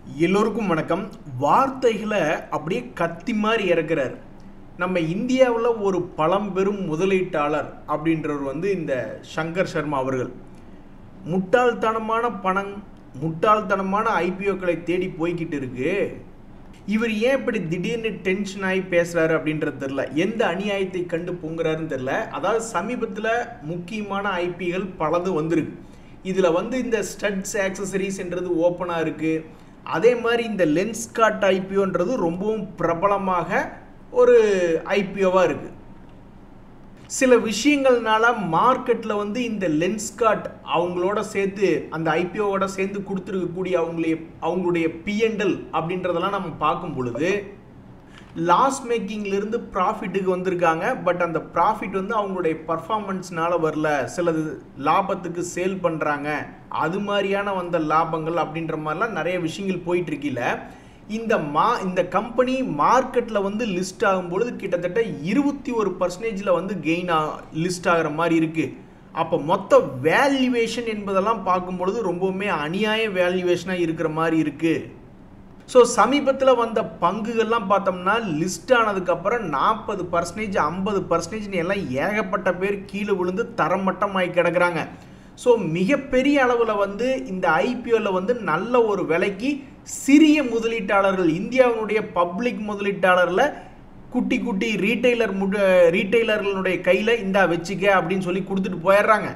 எல்லோருக்கும் வணக்கம். வார்த்தைகளை அப்படியே கத்தி மாதிரி இறக்குறார். நம்ம இந்தியாவில் ஒரு பழம்பெரும் முதலீட்டாளர் அப்படின்றவர் இந்த சங்கர் சர்மா அவர்கள். முட்டாள்தனமான பணம், முட்டாள்தனமான ஐபிஓக்களை தேடி போய்கிட்டு இருக்கு. இவர் ஏன் இப்படி திடீர்னு டென்ஷன் ஆகி பேசுகிறாரு அப்படின்றது தெரில. எந்த அநியாயத்தை கண்டு பொங்குறாருன்னு தெரில. அதாவது சமீபத்தில் முக்கியமான ஐபிகள் பலது வந்திருக்கு. இதில் இந்த ஸ்டட்ஸ் ஆக்சசரிஸ்ன்றது ஓப்பனாக இருக்குது. அதே மாதிரி இந்த லென்ஸ்கார்ட் ஐபிஓன்றது ரொம்பவும் பிரபலமாக ஒரு ஐபிஓவாக இருக்குது. சில விஷயங்கள்னால மார்க்கெட்டில் இந்த லென்ஸ்கார்ட் அவங்களோட சேர்த்து அந்த ஐபிஓவோட சேர்ந்து கொடுத்துருக்கக்கூடிய அவங்களுடைய பிஎன்எல் அப்படின்றதெல்லாம் நம்ம பார்க்கும் பொழுது லாஸ் மேக்கிங்லேருந்து ப்ராஃபிட்டுக்கு வந்திருக்காங்க. பட் அந்த ப்ராஃபிட் அவங்களுடைய பர்ஃபார்மன்ஸ்னால வரல. சிலது லாபத்துக்கு சேல் பண்ணுறாங்க, அது மாதிரியான வந்த லாபங்கள் அப்படின்ற மாதிரிலாம் நிறைய விஷயங்கள் போயிட்டுருக்கில்ல. இந்த கம்பெனி மார்க்கெட்டில் லிஸ்ட் ஆகும்பொழுது கிட்டத்தட்ட 21% கெயின் லிஸ்ட் ஆகிற மாதிரி இருக்குது. அப்போ மொத்த வேல்யூவேஷன் என்பதெல்லாம் பார்க்கும்பொழுது ரொம்பவுமே அநியாய வேல்யூவேஷனாக இருக்கிற மாதிரி இருக்குது. ஸோ சமீபத்தில் வந்த பங்குகள்லாம் பார்த்தோம்னா லிஸ்ட் ஆனதுக்கப்புறம் 40%, 50% எல்லாம் ஏகப்பட்ட பேர் கீழே விழுந்து தரமட்டமாகி கிடக்குறாங்க. ஸோ மிகப்பெரிய அளவில் இந்த ஐபிஓவில் நல்ல ஒரு விலைக்கு சிறிய முதலீட்டாளர்கள், இந்தியாவினுடைய பப்ளிக் முதலீட்டாளரில் குட்டி குட்டி ரீட்டைலர்களுடைய கையில் இந்தா வச்சுக்க அப்படின்னு சொல்லி கொடுத்துட்டு போயிடுறாங்க.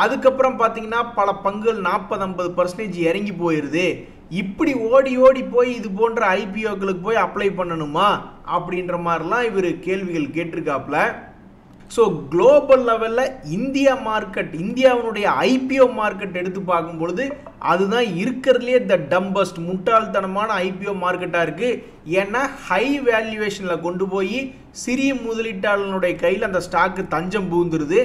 அதுக்கப்புறம் பார்த்தீங்கன்னா பல பங்குகள் 40-50% இறங்கி போயிடுது. இப்படி ஓடி ஓடி போய் இது போன்ற ஐபிஓக்களுக்கு போய் அப்ளை பண்ணணுமா அப்படின்ற மாதிரிலாம் இவர் கேள்விகள் கேட்டிருக்காப்புல. ஸோ குளோபல் லெவலில் இந்தியாவினுடைய ஐபிஓ மார்க்கெட் எடுத்து பார்க்கும்பொழுது அதுதான் இருக்கிறதுலே டம்பஸ்ட் முட்டாள்தனமான ஐபிஓ மார்க்கெட்டாக இருக்குது. ஏன்னா ஹை வேல்யூவேஷனில் கொண்டு போய் சிறிய முதலீட்டாளர்களுடைய கையில் அந்த ஸ்டாக்கு தஞ்சம் புகுந்துருது.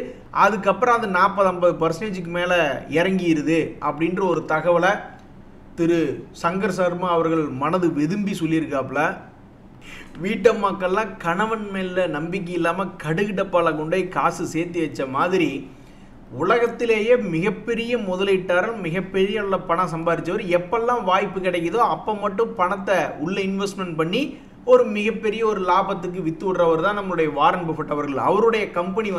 அதுக்கப்புறம் அது 40-50%க்கு மேலே இறங்கிடுது அப்படின்ற ஒரு தகவலை திரு சங்கர் சர்மா அவர்கள் மனது வெதும்பி சொல்லியிருக்காப்புல. வீட்டு மக்கள்லாம் கணவன் மேல நம்பிக்கை இல்லாமல் கடுகிடப்பால கொண்டே காசு சேர்த்து வச்ச மாதிரி உலகத்திலேயே மிகப்பெரிய முதலீட்டாளர், மிகப்பெரிய உள்ள பணம் சம்பாதிச்சவர், எப்பெல்லாம் வாய்ப்பு கிடைக்குதோ அப்போ மட்டும் பணத்தை உள்ள இன்வெஸ்ட்மெண்ட் பண்ணி ஒரு மிகப்பெரிய ஒரு லாபத்துக்கு வித்து விடுறவர் தான் நம்மளுடைய வாரன் பஃபெட் அவர்கள். அவருடைய கம்பெனி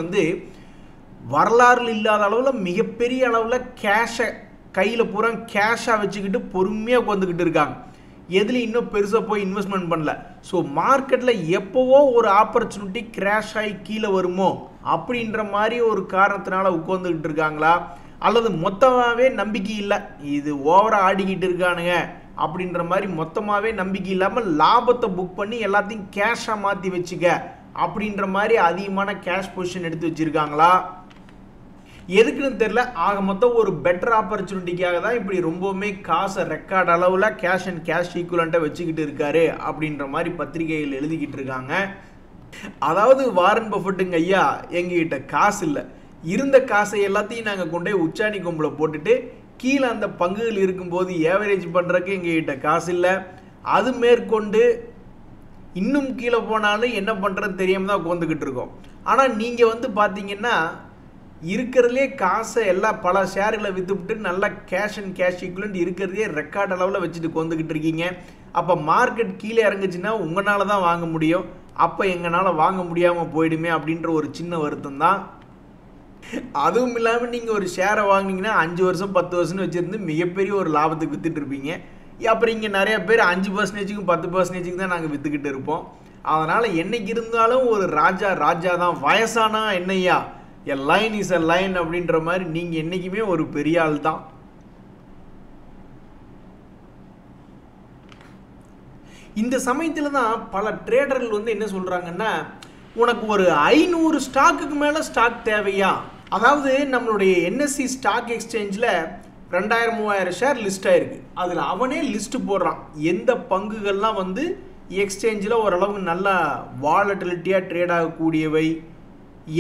வரலாறு இல்லாத அளவில் மிகப்பெரிய அளவில் கேஷை கையில் பூரா கேஷாக வச்சுக்கிட்டு பொறுமையாக உட்காந்துக்கிட்டு இருக்காங்க. எதில் இன்னும் பெருசாக போய் இன்வெஸ்ட்மெண்ட் பண்ணல. ஸோ மார்க்கெட்டில் எப்போவோ ஒரு ஆப்பர்ச்சுனிட்டி கிராஷ் ஆகி கீழே வருமோ அப்படின்ற மாதிரி ஒரு காரணத்தினால உட்காந்துக்கிட்டு இருக்காங்களா, அல்லது மொத்தமாகவே நம்பிக்கை இல்லை, இது ஓவராக ஆடிக்கிட்டு இருக்கானுங்க அப்படின்ற மாதிரி மொத்தமாகவே நம்பிக்கை இல்லாமல் லாபத்தை புக் பண்ணி எல்லாத்தையும் கேஷாக மாற்றி வச்சுக்க அப்படின்ற மாதிரி அதிகமான கேஷ் பொசிஷன் எடுத்து வச்சுருக்காங்களா, எதுக்குன்னு தெரில. ஆக மொத்தம் ஒரு பெட்டர் ஆப்பர்ச்சுனிட்டிக்காக தான் இப்படி ரொம்பவுமே காசை ரெக்கார்ட் அளவில் கேஷ் அண்ட் கேஷ் ஈக்குவலண்ட்டாக வச்சுக்கிட்டு இருக்காரு அப்படின்ற மாதிரி பத்திரிகைகள் எழுதிக்கிட்டு இருக்காங்க. அதாவது வாரன் பஃபெட்டுங்க ஐயா, எங்ககிட்ட காசு இல்லை, இருந்த காசை எல்லாத்தையும் நாங்கள் கொண்டே உச்சாணி கொம்பில் போட்டுட்டு கீழே அந்த பங்குகள் இருக்கும்போது ஏவரேஜ் பண்ணுறதுக்கு எங்ககிட்ட காசு இல்லை, அது மேற்கொண்டு இன்னும் கீழே போனாலும் என்ன பண்ணுறதுன்னு தெரியாமல் தான் உட்காந்துக்கிட்டு இருக்கோம். ஆனால் நீங்கள் பார்த்தீங்கன்னா இருக்கிறதுலே காசை எல்லாம் பல ஷேர்களை விற்றுவிட்டு நல்லா கேஷ் அண்ட் கேஷ் ஈக்குவலண்ட் இருக்கிறதே ரெக்கார்ட் அளவில் வச்சுட்டு கொண்டுக்கிட்டு இருக்கீங்க. அப்போ மார்க்கெட் கீழே இறங்குச்சுன்னா உங்களால் தான் வாங்க முடியும், அப்போ எங்களால் வாங்க முடியாமல் போயிடுமே அப்படின்ற ஒரு சின்ன வருத்தம் தான். அதுவும் இல்லாமல் நீங்கள் ஒரு ஷேரை வாங்கினீங்கன்னா 5 வருஷம் 10 வருஷம்னு வச்சுருந்து மிகப்பெரிய ஒரு லாபத்துக்கு விற்றுட்டு இருப்பீங்க. அப்புறம் இங்கே நிறைய பேர் 5%க்கும் 10%க்கும் தான் நாங்கள் விற்றுக்கிட்டு இருப்போம். அதனால் என்னைக்கு இருந்தாலும் ஒரு ராஜா தான், வயசானா என்னையா எ லைன் இஸ் எ லைன் அப்படின்ற மாதிரி நீங்கள் என்றைக்குமே ஒரு பெரிய ஆள் தான். இந்த சமயத்தில் தான் பல ட்ரேடர்கள் என்ன சொல்கிறாங்கன்னா, உனக்கு ஒரு 500 ஸ்டாக்குக்கு மேலே ஸ்டாக் தேவையா? அதாவது நம்மளுடைய என்எஸ்சி ஸ்டாக் எக்ஸ்சேஞ்சில் 2000-3000 ஷேர் லிஸ்ட் ஆகிருக்கு. அதில் அவனே லிஸ்ட்டு போடுறான் எந்த பங்குகள்லாம் எக்ஸ்சேஞ்சில் ஓரளவுக்கு நல்லா வாலட்டிலிட்டியாக ட்ரேட் ஆகக்கூடியவை,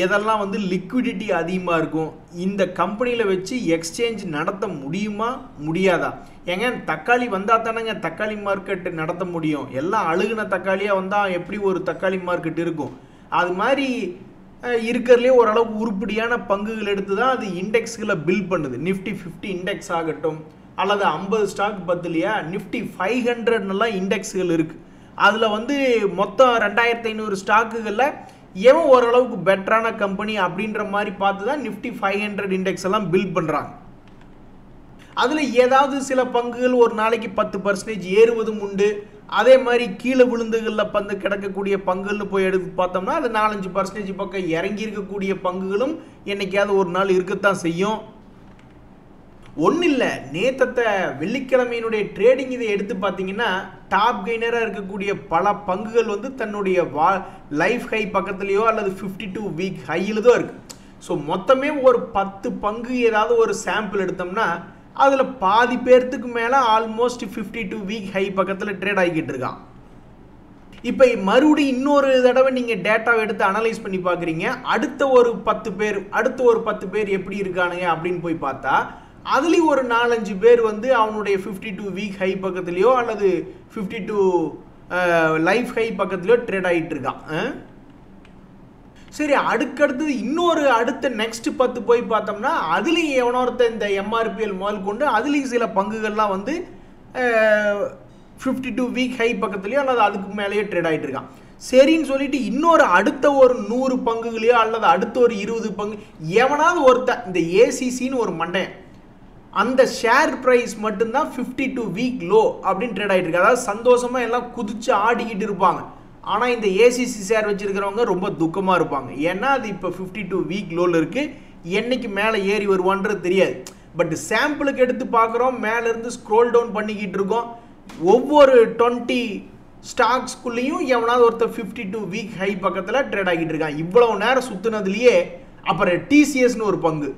எதெல்லாம் லிக்விடிட்டி அதிகமாக இருக்கும், இந்த கம்பெனியில் வச்சு எக்ஸ்சேஞ்ச் நடத்த முடியுமா முடியாதா? ஏங்க தக்காளி வந்தால் தானேங்க தக்காளி மார்க்கெட் நடத்த முடியும். எல்லாம் அழுகுன தக்காளியாக வந்தால் எப்படி ஒரு தக்காளி மார்க்கெட் இருக்கும்? அது மாதிரி இருக்கிறதுலே ஓரளவுக்கு உருப்படியான பங்குகள் எடுத்து தான் அது இண்டெக்ஸ்களை பில்ட் பண்ணுது. நிஃப்டி 50 இண்டெக்ஸ் ஆகட்டும், அல்லது 50 ஸ்டாக் பத்தலையா, நிஃப்டி 500 இண்டெக்ஸ்கள் இருக்குது. அதில் வந்து மொத்தம் 2500 ஸ்டாக்குகளில் எவன் ஓரளவுக்கு பெட்டரான கம்பெனி அப்படின்ற மாதிரி பார்த்து தான் நிஃப்டி 500 இண்டெக்ஸ் எல்லாம் பில்ட் பண்ணுறாங்க. அதில் ஏதாவது சில பங்குகள் ஒரு நாளைக்கு 10% ஏறுவதும் உண்டு. அதே மாதிரி கீழே விழுந்துகளில் பந்து கிடக்கக்கூடிய பங்குகள்னு போய் எடுத்து பார்த்தோம்னா அது 4-5% பக்கம் இறங்கி இருக்கக்கூடிய பங்குகளும் என்னைக்காவது ஒரு நாள் இருக்கத்தான் செய்யும். ஒன்றும் இல்லை, நேற்றத்தை வெள்ளிக்கிழமையினுடைய ட்ரேடிங் இதை எடுத்து பார்த்தீங்கன்னா டாப் கெய்னராக இருக்கக்கூடிய பல பங்குகள் வந்து தன்னுடைய லைஃப் ஹை பக்கத்துலேயோ அல்லது 52 வீக் ஹையில் தான் இருக்குது. ஸோ மொத்தமே ஒரு 10 பங்கு ஏதாவது ஒரு சாம்பிள் எடுத்தோம்னா அதில் பாதி பேர்த்துக்கு மேலே ஆல்மோஸ்ட் 52 வீக் ஹை பக்கத்தில் ட்ரேட் ஆகிக்கிட்டு இருக்கான். இப்போ மறுபடியும் இன்னொரு தடவை நீங்கள் டேட்டாவை எடுத்து அனலைஸ் பண்ணி பார்க்குறீங்க. அடுத்த ஒரு 10 பேர் எப்படி இருக்கானுங்க அப்படின்னு போய் பார்த்தா அதுலேயும் ஒரு 4-5 பேர் வந்து அவனுடைய 52 வீக் ஹை பக்கத்துலேயோ அல்லது 52 லைஃப் ஹை பக்கத்துலேயோ ட்ரேட் ஆகிட்டு இருக்கான். சரி, அடுத்தது இன்னொரு நெக்ஸ்ட் 10 போய் பார்த்தோம்னா அதுலேயும் எவனோர்த்த இந்த MRPL முதல் கொண்டு அதுலேயும் சில பங்குகள்லாம் வந்து 52 வீக் ஹை பக்கத்துலேயோ அல்லது அதுக்கு மேலேயோ ட்ரேட் ஆகிட்டு இருக்கான். சரின்னு சொல்லிட்டு இன்னொரு அடுத்த ஒரு 100 பங்குகளையோ அல்லது அடுத்த ஒரு 20 பங்கு எவனாவது ஒருத்த இந்த ACCன்னு ஒரு மண்டையன் அந்த ஷேர் ப்ரைஸ் மட்டும்தான் 52 வீக் லோ அப்படின்னு ட்ரேட் ஆகிட்டு இருக்கு. அதாவது சந்தோஷமாக எல்லாம் குதிச்சு ஆடிக்கிட்டு இருப்பாங்க. ஆனால் இந்த ACC ஷேர் வச்சுருக்கிறவங்க ரொம்ப துக்கமாக இருப்பாங்க. ஏன்னா அது இப்போ 52 வீக் லோவில் இருக்குது. என்னைக்கு மேலே ஏறி வருவான்றது தெரியாது. பட் சாம்பிளுக்கு எடுத்து பார்க்குறோம், மேலேருந்து ஸ்க்ரோல் டவுன் பண்ணிக்கிட்டு இருக்கோம். ஒவ்வொரு 20 ஸ்டாக்ஸ்குள்ளேயும் எவனாவது ஒருத்தர் 52 வீக் ஹை பக்கத்தில் ட்ரேட் ஆகிட்டு இருக்கான். இவ்வளவு நேரம் சுற்றுனதுலேயே அப்புறம் TCSன்னு ஒரு பங்கு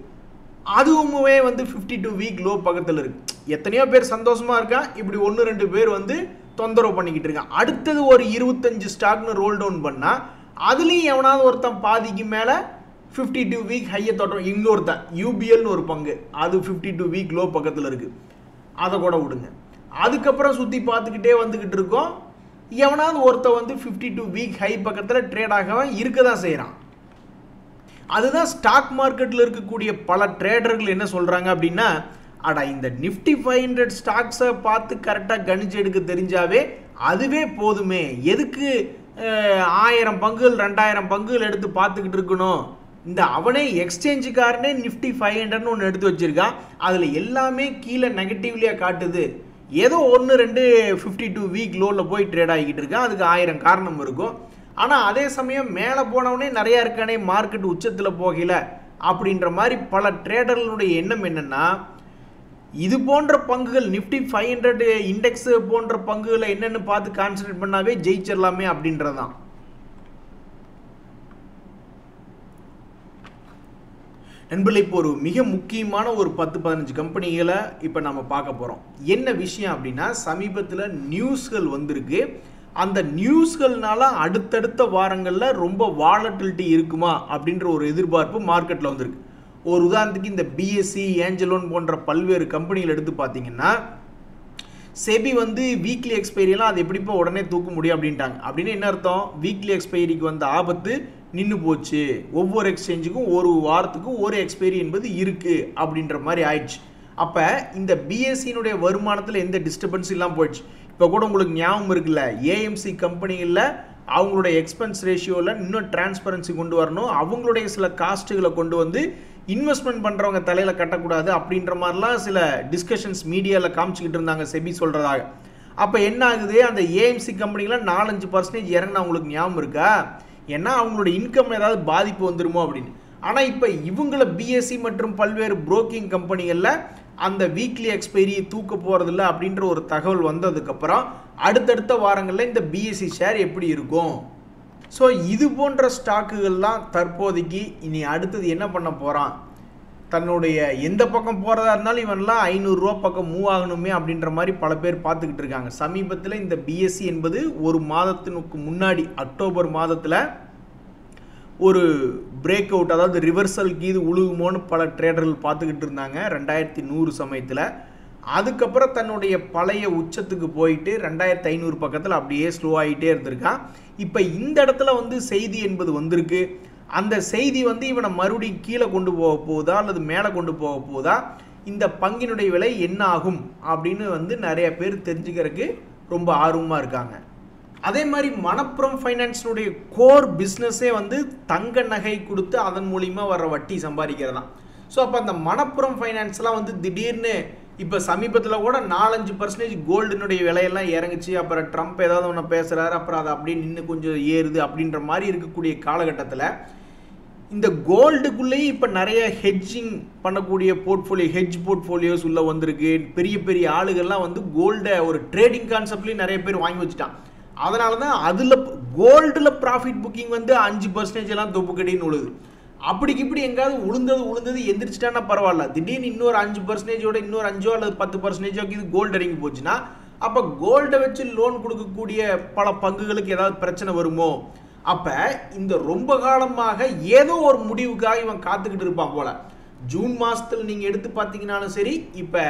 அதுவுமே வந்து 52 வீக் லோ பக்கத்தில் இருக்குது. எத்தனையோ பேர் சந்தோஷமாக இருக்கான், இப்படி 1-2 பேர் வந்து தொந்தரவு பண்ணிக்கிட்டு இருக்கான். அடுத்தது ஒரு 25 ஸ்டாக்னு ரோல் டவுன் பண்ணால் அதுலேயும் எவனாவது ஒருத்தன் பாதிக்கு மேலே 52 வீக் ஹையை தொட்டோம். இன்னொருத்தன் UBLன்னு ஒரு பங்கு அது 52 வீக் லோ பக்கத்தில் இருக்குது. அதை கூட விடுங்க. அதுக்கப்புறம் சுற்றி பார்த்துக்கிட்டே வந்துக்கிட்டு இருக்கோம். எவனாவது ஒருத்தன் வந்து 52 வீக் ஹை பக்கத்தில் ட்ரேட் ஆகவன் இருக்க தான் செய்கிறான். அதுதான் ஸ்டாக் மார்க்கெட்டில் இருக்கக்கூடிய பல ட்ரேடர்கள் என்ன சொல்கிறாங்க அப்படின்னா, அடா இந்த நிஃப்டி 500 ஸ்டாக்ஸை பார்த்து கரெக்டாக கணிச்சு எடுக்க தெரிஞ்சாவே அதுவே போதுமே, எதுக்கு 1000 பங்குகள் 2000 பங்குகள் எடுத்து பார்த்துக்கிட்டு இருக்கணும். இந்த அவனே எக்ஸ்சேஞ்சுக்காரனே நிஃப்டி 500ன்னு ஒன்று எடுத்து வச்சுருக்கான், அதில் எல்லாமே கீழே நெகட்டிவ்லியாக காட்டுது. ஏதோ 1-2 52 வீக் லோவில் போய் ட்ரேட் ஆகிக்கிட்டு இருக்கான். அதுக்கு 1000 காரணம் இருக்கும். ஆனால் அதே சமயம் மேலே போனவனே நிறையா இருக்கானே, மார்க்கெட் உச்சத்தில் போகல அப்படின்ற மாதிரி பல ட்ரேடர்களுடைய எண்ணம் என்னென்னா, இது போன்ற பங்குகள் நிஃப்டி 500 இண்டெக்ஸ் போன்ற பங்குகளை என்னென்னு பார்த்து கான்சன்ட்ரேட் பண்ணாவே ஜெயிச்சிடலாமே அப்படின்றதான். நண்பர்களே, இப்போ ஒரு மிக முக்கியமான ஒரு 10-15 கம்பெனிகளை இப்போ நம்ம பார்க்க போகிறோம். என்ன விஷயம் அப்படின்னா, சமீபத்தில் நியூஸ்கள் வந்திருக்கு. அந்த நியூஸ்கள்னால அடுத்தடுத்த வாரங்களில் ரொம்ப வாலட்டிலிட்டி இருக்குமா அப்படின்ற ஒரு எதிர்பார்ப்பு மார்க்கெட்டில் வந்திருக்கு. ஒரு உதாரணத்துக்கு இந்த BSE, ஏஞ்சலோன் போன்ற பல்வேறு கம்பெனிகள் எடுத்து பார்த்தீங்கன்னா செபி வந்து வீக்லி எக்ஸ்பைரியெல்லாம் அது எப்படிப்போ உடனே தூக்க முடியும் அப்படின்ட்டாங்க. அப்படின்னு என்ன அர்த்தம்? வீக்லி எக்ஸ்பைரிக்கு வந்த ஆபத்து நின்று போச்சு, ஒவ்வொரு எக்ஸ்சேஞ்சுக்கும் ஒரு வாரத்துக்கும் ஒரு எக்ஸ்பைரி என்பது இருக்குது அப்படின்ற மாதிரி ஆயிடுச்சு. அப்போ இந்த BSEனுடைய வருமானத்தில் எந்த டிஸ்டர்பன்ஸ் இல்லாமல் போயிடுச்சு. இப்போ கூட உங்களுக்கு ஞாபகம் இருக்குல்ல, AMC கம்பெனிகளில் அவங்களுடைய எக்ஸ்பென்ஸ் ரேஷியோவில் இன்னும் டிரான்ஸ்பரன்சி கொண்டு வரணும், அவங்களுடைய சில காஸ்ட்டுகளை கொண்டு வந்து இன்வெஸ்ட்மெண்ட் பண்ணுறவங்க தலையில் கட்டக்கூடாது அப்படின்ற மாதிரிலாம் சில டிஸ்கஷன்ஸ் மீடியாவில் காமிச்சிக்கிட்டு இருந்தாங்க செபி சொல்கிறதாக. அப்போ என்ன ஆகுது, அந்த AMC கம்பெனிகளாம் 4-5% இறங்கினா அவங்களுக்கு ஞாபகம் இருக்கா? ஏன்னா அவங்களோட இன்கம் ஏதாவது பாதிப்பு வந்துருமோ அப்படின்னு. ஆனால் இப்போ இவங்கள BSE மற்றும் பல்வேறு புரோக்கிங் கம்பெனிகளில் அந்த வீக்லி எக்ஸ்பைரியை தூக்க போகிறதில்ல அப்படின்ற ஒரு தகவல் வந்ததுக்கப்புறம் அடுத்தடுத்த வாரங்களில் இந்த BSE ஷேர் எப்படி இருக்கும்? ஸோ இது போன்ற ஸ்டாக்குகள்லாம் தற்போதைக்கு இனி அடுத்தது என்ன பண்ண போகிறான், தன்னுடைய எந்த பக்கம் போகிறதா இருந்தாலும் இவன்லாம் 500 ரூபா பக்கம் மூவ் ஆகணுமே அப்படின்ற மாதிரி பல பேர் பார்த்துக்கிட்டு இருக்காங்க. சமீபத்தில் இந்த BSE என்பது ஒரு மாதத்தினுக்கு முன்னாடி அக்டோபர் மாதத்தில் ஒரு பிரேக் அவுட், அதாவது ரிவர்சல் கீது உழுகுமோன்னு பல ட்ரேடர்கள் பார்த்துக்கிட்டு இருந்தாங்க 2100 சமயத்தில். அதுக்கப்புறம் தன்னுடைய பழைய உச்சத்துக்கு போயிட்டு 2500 பக்கத்தில் அப்படியே ஸ்லோ ஆகிட்டே இருந்திருக்கான். இப்போ இந்த இடத்துல வந்து செய்தி என்பது வந்திருக்கு. அந்த செய்தி வந்து இவனை மறுபடியும் கீழே கொண்டு போக போகுதா அல்லது மேலே கொண்டு போக போகுதா, இந்த பங்கினுடைய விலை என்ன ஆகும் அப்படின்னு வந்து நிறைய பேர் தெரிஞ்சுக்கிறதுக்கு ரொம்ப ஆர்வமாக இருக்காங்க. அதே மாதிரி மணப்புரம் ஃபைனான்ஸினுடைய கோர் பிஸ்னஸே வந்து தங்க நகை கொடுத்து அதன் மூலிமா வர்ற வட்டி சம்பாதிக்கிறதான். ஸோ அப்போ அந்த மணப்புரம் ஃபைனான்ஸ்லாம் வந்து திடீர்னு இப்போ சமீபத்தில் கூட 4-5% கோல்டுனுடைய விலையெல்லாம் இறங்குச்சு. அப்புறம் ட்ரம்ப் ஏதாவது ஒன்று பேசுகிறாரு, அப்புறம் அது அப்படியே நின்று கொஞ்சம் ஏறுது அப்படின்ற மாதிரி இருக்கக்கூடிய காலகட்டத்தில் இந்த கோல்டுக்குள்ளேயே இப்போ நிறைய ஹெட்ஜிங் பண்ணக்கூடிய ஹெட்ஜ் போர்ட்ஃபோலியோஸ் உள்ள வந்திருக்கு. பெரிய பெரிய ஆளுகள்லாம் வந்து கோல்டை ஒரு ட்ரேடிங் கான்செப்ட்லேயும் நிறைய பேர் வாங்கி வச்சுட்டான். அதனால தான் அதில் கோல்டில் ப்ராஃபிட் புக்கிங் வந்து 5% எல்லாம் தொப்புக்கடின்னு உழுது. அப்படிக்கு இப்படி எங்காவது உளுந்தது எந்திரிச்சிட்டானா பரவாயில்ல, திடீர்னு இன்னொரு 5%ஓட இன்னொரு 5 அல்லது 10% இது கோல்டு இறங்கி போச்சுன்னா அப்போ கோல்டை வச்சு லோன் கொடுக்கக்கூடிய பல பங்குகளுக்கு ஏதாவது பிரச்சனை வருமோ? அப்போ இந்த ரொம்ப காலமாக ஏதோ ஒரு முடிவுக்காக இவன் காத்துக்கிட்டு இருப்பான் போல. ஜூன் மாதத்தில் நீங்கள் எடுத்து பார்த்தீங்கன்னாலும் சரி, இப்போ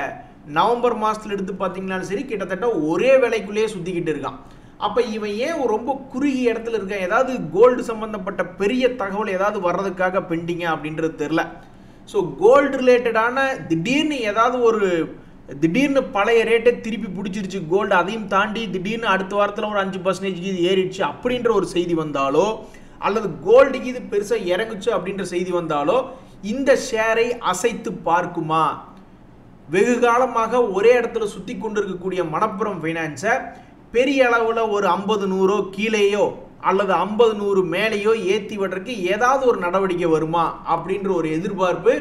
நவம்பர் மாதத்தில் எடுத்து பார்த்தீங்கன்னாலும் சரி, கிட்டத்தட்ட ஒரே விலைக்குள்ளேயே சுற்றிக்கிட்டு இருக்கான். அப்போ இவன் ஏன் ரொம்ப குறுகிய இடத்துல இருக்கான்? ஏதாவது கோல்டு சம்பந்தப்பட்ட பெரிய தகவல் ஏதாவது வர்றதுக்காக பெண்டிங்க அப்படின்றது தெரில. ஸோ கோல்டு ரிலேட்டடான திடீர்னு பழைய ரேட்டை திருப்பி பிடிச்சிருச்சு கோல்டு, அதையும் தாண்டி திடீர்னு அடுத்த வாரத்தில் ஒரு 5% இது ஏறிடுச்சு அப்படின்ற ஒரு செய்தி வந்தாலோ, அல்லது கோல்டுக்கு இது பெருசாக இறங்குச்சு அப்படின்ற செய்தி வந்தாலோ இந்த ஷேரை அசைத்து பார்க்குமா? வெகு காலமாக ஒரே இடத்துல சுற்றி கொண்டு இருக்கக்கூடிய மணப்புரம் ஃபைனான்ஸை பெரிய அளவில் ஒரு 50-100 கீழேயோ அல்லது 50-100 மேலேயோ ஏற்றி விடுறதுக்கு ஏதாவது ஒரு நடவடிக்கை வருமா அப்படின்ற ஒரு எதிர்பார்ப்பு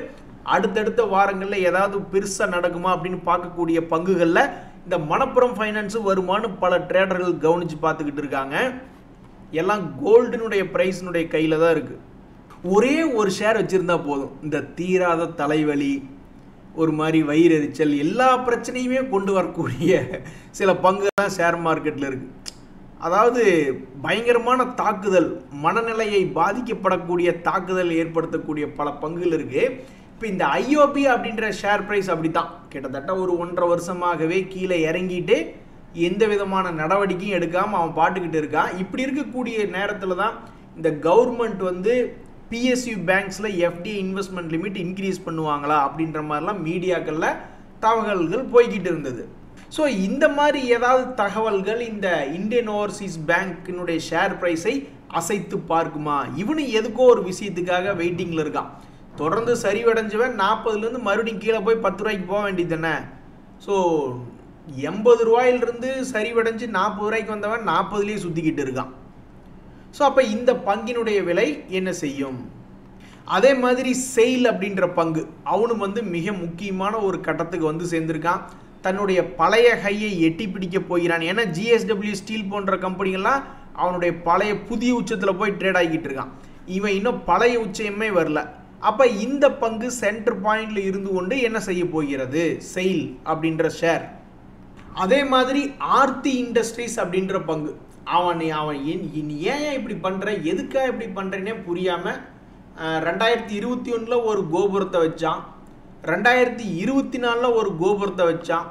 அடுத்தடுத்த வாரங்களில் ஏதாவது பெருசாக நடக்குமா அப்படின்னு பார்க்கக்கூடிய பங்குகளில் இந்த மணப்புரம் ஃபைனான்ஸு வருமானு பல ட்ரேடர்கள் கவனித்து பார்த்துக்கிட்டு இருக்காங்க. எல்லாம் கோல்டுனுடைய ப்ரைஸினுடைய கையில் தான் இருக்குது. ஒரே ஒரு ஷேர் வச்சுருந்தா போதும், இந்த தீராத தலைவலி, ஒரு மாதிரி வயிறெரிச்சல், எல்லா பிரச்சனையுமே கொண்டு வரக்கூடிய சில பங்குலாம் ஷேர் மார்க்கெட்டில் இருக்குது. அதாவது பயங்கரமான தாக்குதல், மனநிலையை பாதிக்கப்படக்கூடிய தாக்குதல் ஏற்படுத்தக்கூடிய பல பங்குகள் இருக்குது. இப்போ இந்த ஐஓபி அப்படின்ற ஷேர் ப்ரைஸ் அப்படி தான் கிட்டத்தட்ட ஒரு 1.5 வருஷமாகவே கீழே இறங்கிட்டு எந்த விதமான நடவடிக்கையும் எடுக்காமல் அவன் பாட்டுக்கிட்டு இருக்கான். இப்படி இருக்கக்கூடிய நேரத்தில் தான் இந்த கவர்மெண்ட் வந்து பிஎஸ்யூ பேங்க்ஸில் எஃப்டிஐ இன்வெஸ்ட்மெண்ட் லிமிட் இன்க்ரீஸ் பண்ணுவாங்களா அப்படின்ற மாதிரிலாம் மீடியாக்களில் தகவல்கள் போய்கிட்டு இருந்தது. ஸோ இந்த மாதிரி ஏதாவது தகவல்கள் இந்த இந்தியன் ஓவர்சீஸ் பேங்க்கினுடைய ஷேர் ப்ரைஸை அசைத்து பார்க்குமா? இவனு எதுக்கோ ஒரு விஷயத்துக்காக வெயிட்டிங்கில் இருக்கான். தொடர்ந்து சரிவடைஞ்சவன் 40லேருந்து மறுபடியும் கீழே போய் 10 ரூபாய்க்கு போக வேண்டியது தானே. ஸோ 80 ரூபாயிலிருந்து சரிவடைஞ்சு 40 ரூபாய்க்கு வந்தவன் 40லேயே சுற்றிக்கிட்டு இருக்கான். ஸோ அப்போ இந்த பங்கினுடைய விலை என்ன செய்யும்? அதே மாதிரி செயில் அப்படின்ற பங்கு அவனும் வந்து மிக முக்கியமான ஒரு கட்டத்துக்கு வந்து சேர்ந்திருக்கான். தன்னுடைய பழைய ஹையை எட்டி பிடிக்க போகிறான். ஏன்னா ஜிஎஸ்டபிள்யூ ஸ்டீல் போன்ற கம்பெனிகள்லாம் அவனுடைய பழைய புதிய உச்சத்தில் போய் ட்ரேட் ஆகிக்கிட்டு இருக்கான். இவன் இன்னும் பழைய உச்சமே வரல. அப்போ இந்த பங்கு சென்டர் பாயிண்ட்ல இருந்து கொண்டு என்ன செய்ய போகிறது? செயில் அப்படின்ற ஷேர். அதே மாதிரி ஆர்த்தி இண்டஸ்ட்ரீஸ் அப்படின்ற பங்கு அவன் ஏன் இப்படி பண்ணுற, எதுக்காக இப்படி பண்ணுறேன்னே புரியாமல் 2021 ஒரு கோபுரத்தை வச்சான், 2024 ஒரு கோபுரத்தை வச்சான்,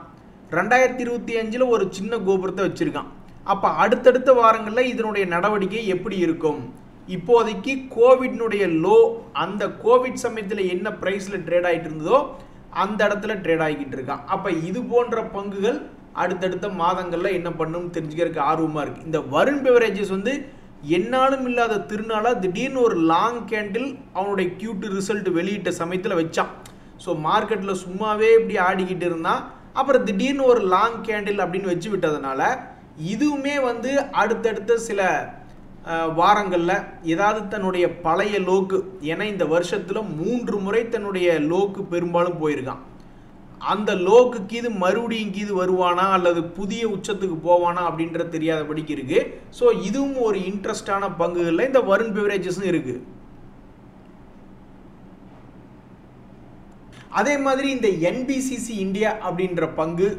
2025 ஒரு சின்ன கோபுரத்தை வச்சுருக்கான். அப்போ அடுத்தடுத்த வாரங்களில் இதனுடைய நடவடிக்கை எப்படி இருக்கும்? இப்போதைக்கு கோவிட்னுடைய லோ, அந்த கோவிட் சமயத்தில் என்ன ப்ரைஸில் ட்ரேட் ஆகிட்டு இருந்ததோ அந்த இடத்துல ட்ரேட் ஆகிக்கிட்டு இருக்கான். அப்போ இது போன்ற பங்குகள் அடுத்தடுத்த மாதங்களில் என்ன பண்ணணும்னு தெரிஞ்சுக்கிறதுக்கு ஆர்வமாக இருக்குது. இந்த வருண் பெவரேஜஸ் வந்து என்னாலும் இல்லாத திருநாளாக திடீர்னு ஒரு லாங் கேண்டில் அவனுடைய Q2 ரிசல்ட் வெளியிட்ட சமயத்தில் வச்சான். ஸோ மார்க்கெட்டில் சும்மாவே இப்படி ஆடிக்கிட்டு இருந்தான். அப்புறம் திடீர்னு ஒரு லாங் கேண்டில் அப்படின்னு வச்சு விட்டதுனால இதுவுமே வந்து அடுத்தடுத்த சில வாரங்களில் ஏதாவது தன்னுடைய பழைய லோக்கு, ஏன்னா இந்த வருஷத்தில் 3 முறை தன்னுடைய லோக்கு பெரும்பாலும் போயிருக்கான், அந்த லோக்கு இது மறுபடியும் இது வருவானா அல்லது புதிய உச்சத்துக்கு போவானா அப்படின்ற தெரியாதபடிக்கு இருக்கு. ஸோ இதுவும் ஒரு இன்ட்ரெஸ்டான பங்குகளில் இந்த வருண் பெவரேஜஸும் இருக்கு. அதே மாதிரி இந்த NBCC இந்தியா அப்படின்ற பங்கு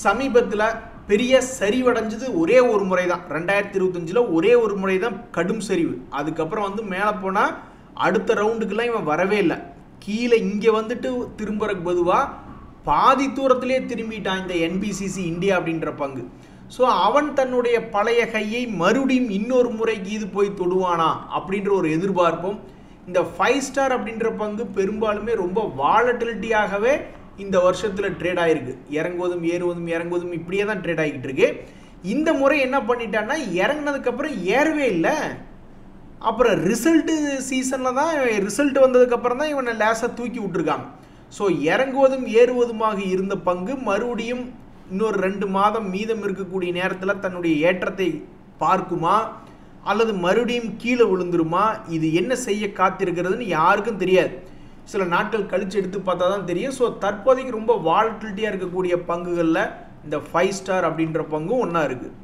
சமீபத்தில் பெரிய சரிவடைஞ்சது ஒரே ஒரு முறை தான். 2025 ஒரே ஒரு முறை தான் கடும் சரிவு. அதுக்கப்புறம் வந்து மேலே போனால் அடுத்த ரவுண்டுக்கெல்லாம் இவன் வரவே இல்லை. கீழே இங்கே வந்துட்டு திரும்புறதுக்கு பொதுவாக பாதி தூரத்திலே திரும்பிட்டான் இந்த NBCC இந்தியா அப்படின்ற பங்கு. ஸோ அவன் தன்னுடைய பழைய கையை மறுபடியும் இன்னொரு முறைக்கு இது போய் தொடுவானா அப்படின்ற ஒரு எதிர்பார்ப்பும். இந்த 5 ஸ்டார் அப்படின்ற பங்கு பெரும்பாலுமே ரொம்ப வாலட்டிலிட்டியாகவே இந்த வருஷத்தில் ட்ரேட் ஆகிருக்கு. இறங்குவதும் ஏறுவதும் இறங்குவதும் இப்படியே தான் ட்ரேட் ஆகிக்கிட்டு இருக்கு. இந்த முறை என்ன பண்ணிட்டான்னா இறங்கினதுக்கப்புறம் ஏறவே இல்லை. அப்புறம் ரிசல்ட்டு சீசனில் தான் ரிசல்ட் வந்ததுக்கப்புறம் தான் இவனை லேசாக தூக்கி விட்டுருக்காங்க. ஸோ இறங்குவதும் ஏறுவதுமாக இருந்த பங்கு மறுபடியும் இன்னொரு 2 மாதம் மீதம் இருக்கக்கூடிய நேரத்தில் தன்னுடைய ஏற்றத்தை பார்க்குமா அல்லது மறுபடியும் கீழே விழுந்துருமா, இது என்ன செய்ய காத்திருக்கிறதுன்னு யாருக்கும் தெரியாது. சில நாட்கள் கழித்து எடுத்து பார்த்தா தான் தெரியும். ஸோ தற்போதைக்கு ரொம்ப வாலட்டிலிட்டியாக இருக்கக்கூடிய பங்குகளில் இந்த 5 ஸ்டார் அப்படின்ற பங்கும் ஒன்றா இருக்குது.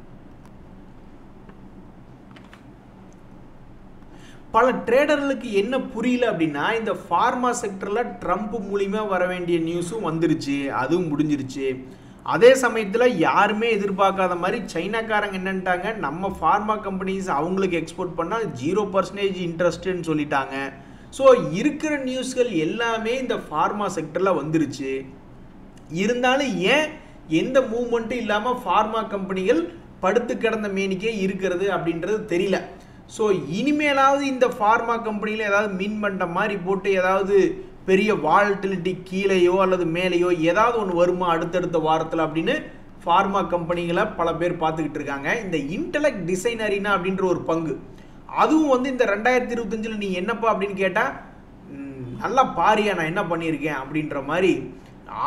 பல ட்ரேடர்களுக்கு என்ன புரியல அப்படின்னா, இந்த ஃபார்மா செக்டரில் ட்ரம்ப் மூலிமா வர வேண்டிய நியூஸும் வந்துருச்சு, அதுவும் முடிஞ்சிருச்சு. அதே சமயத்தில் யாருமே எதிர்பார்க்காத மாதிரி சைனாக்காரங்க என்னன்ட்டாங்க, நம்ம ஃபார்மா கம்பெனிஸ் அவங்களுக்கு எக்ஸ்போர்ட் பண்ணால் 0% இன்ட்ரெஸ்ட்டுன்னு சொல்லிட்டாங்க. ஸோ இருக்கிற நியூஸ்கள் எல்லாமே இந்த ஃபார்மா செக்டரில் வந்துருச்சு. இருந்தாலும் ஏன் எந்த மூவ்மெண்ட்டும் இல்லாமல் ஃபார்மா கம்பெனிகள் படுத்து கிடந்த மேனிக்கே இருக்கிறது அப்படின்றது தெரியல. ஸோ இனிமேலாவது இந்த ஃபார்மா கம்பெனியில் ஏதாவது மீன் பண்ணுற மாதிரி போட்டு ஏதாவது பெரிய வாலட்டிலிட்டி கீழேயோ அல்லது மேலேயோ ஏதாவது ஒன்று வருமா அடுத்தடுத்த வாரத்தில் அப்படின்னு ஃபார்மா கம்பெனிகளை பல பேர் பார்த்துக்கிட்டு இருக்காங்க. இந்த இன்டெலெக்ட் டிசைனரினா அப்படின்ற ஒரு பங்கு, அதுவும் வந்து இந்த 2025 நீ என்னப்பா அப்படின்னு கேட்டால், நல்லா பாரியா நான் என்ன பண்ணியிருக்கேன் அப்படின்ற மாதிரி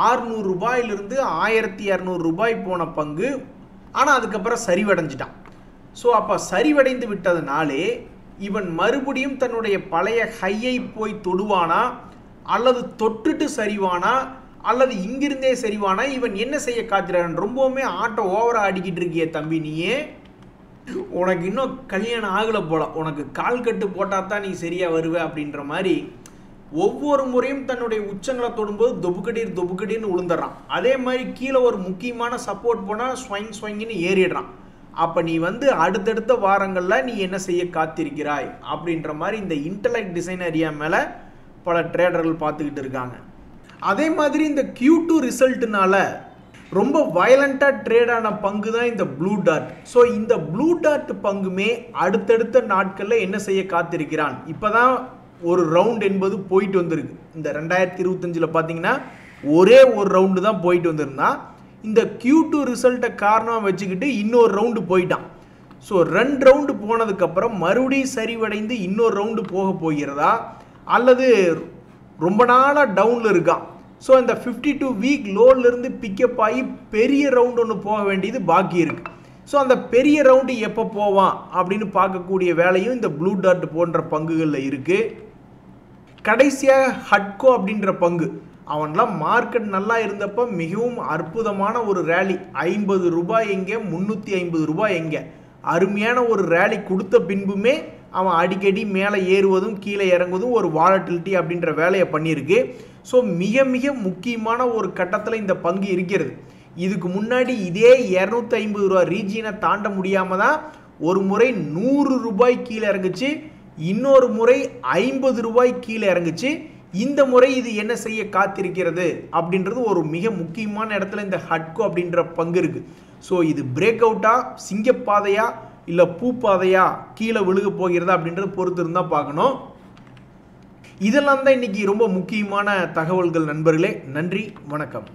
600 ரூபாயிலிருந்து 1200 ரூபாய் போன பங்கு. ஆனால் அதுக்கப்புறம் சரிவடைஞ்சிட்டான். ஸோ அப்போ சரிவடைந்து விட்டதுனாலே இவன் மறுபடியும் தன்னுடைய பழைய ஹையை போய் தொடுவானா அல்லது தொட்டுட்டு சரிவானா அல்லது இங்கிருந்தே சரிவானா, இவன் என்ன செய்ய காத்திருக்கான்? ரொம்பவுமே ஆட்டோ ஓவரா ஆடிக்கிட்டு இருக்கிய தம்பி, நீயே உனக்கு இன்னும் கல்யாணம் ஆகலை போல, உனக்கு கால் கட்டு போட்டால் தான் நீ சரியாக வருவ அப்படின்ற மாதிரி ஒவ்வொரு முறையும் தன்னுடைய உச்சங்களை தொடும்போது தொபுக்கடின்னு விழுந்துடுறான். அதே மாதிரி கீழே ஒரு முக்கியமான சப்போர்ட் போனால் ஸ்வைங்கின்னு ஏறிடுறான். அப்போ நீ வந்து அடுத்தடுத்த வாரங்களில் நீ என்ன செய்ய காத்திருக்கிறாய் அப்படின்ற மாதிரி இந்த இன்டெலெக்ட் டிசைன் ஏரியா மேலே பல ட்ரேடர்கள் பார்த்துக்கிட்டு இருக்காங்க. அதே மாதிரி இந்த Q2 ரிசல்ட்டுனால ரொம்ப வயலண்ட்டாக ட்ரேடான பங்கு தான் இந்த ப்ளூ டாட். ஸோ இந்த ப்ளூ டாட் பங்குமே அடுத்தடுத்த நாட்களில் என்ன செய்ய காத்திருக்கிறான். இப்போ தான் ஒரு ரவுண்ட் என்பது போயிட்டு வந்திருக்கு. இந்த 2025 பார்த்தீங்கன்னா ஒரே ஒரு ரவுண்டு தான் போயிட்டு வந்திருந்தான். இந்த Q2 ரிசல்ட்டை காரணமாக வச்சுக்கிட்டு இன்னொரு ரவுண்டு போயிட்டான். ஸோ 2 ரவுண்டு போனதுக்கப்புறம் மறுபடியும் சரிவடைந்து இன்னொரு ரவுண்டு போக போகிறதா அல்லது ரொம்ப நாளாக டவுனில் இருக்கான். ஸோ இந்த 52 வீக் லோன்லேருந்து பிக்கப் ஆகி பெரிய ரவுண்டு ஒன்று போக வேண்டியது பாக்கி இருக்குது. ஸோ அந்த பெரிய ரவுண்டு எப்போ போவான் அப்படின்னு பார்க்கக்கூடிய வேலையும் இந்த ப்ளூ டாட் போன்ற பங்குகளில் இருக்குது. கடைசியாக ஹட்கோ அப்படின்ற பங்கு, அவன்லாம் மார்க்கெட் நல்லா இருந்தப்போ மிகவும் அற்புதமான ஒரு ரேலி, 50 ரூபாய் எங்கே 350 ரூபாய் எங்கே, அருமையான ஒரு ரேலி கொடுத்த பின்புமே அவன் அடிக்கடி மேலே ஏறுவதும் கீழே இறங்குவதும் ஒரு வாலட்டிலிட்டி அப்படின்ற வேலையை பண்ணியிருக்கு. ஸோ மிக மிக முக்கியமான ஒரு கட்டத்தில் இந்த பங்கு இருக்கிறது. இதுக்கு முன்னாடி இதே 250 ரூபா ரீஜியனை தாண்ட முடியாமல் தான் ஒரு முறை 100 ரூபாய் கீழே இறங்குச்சு, இன்னொரு முறை 50 ரூபாய் கீழே இறங்குச்சு. இந்த முறை இது என்ன செய்ய காத்திருக்கிறது அப்படின்றது ஒரு மிக முக்கியமான இடத்துல இந்த ஹட்கோ அப்படின்ற பங்கு இருக்குது. ஸோ இது பிரேக் அவுட்டா, சிங்கப்பாதையா இல்லை பூப்பாதையா கீழே விழுக போகிறதா அப்படின்றத பொறுத்து இருந்தால் பார்க்கணும். இதெல்லாம் தான் இன்னைக்கு ரொம்ப முக்கியமான தகவல்கள் நண்பர்களே. நன்றி, வணக்கம்.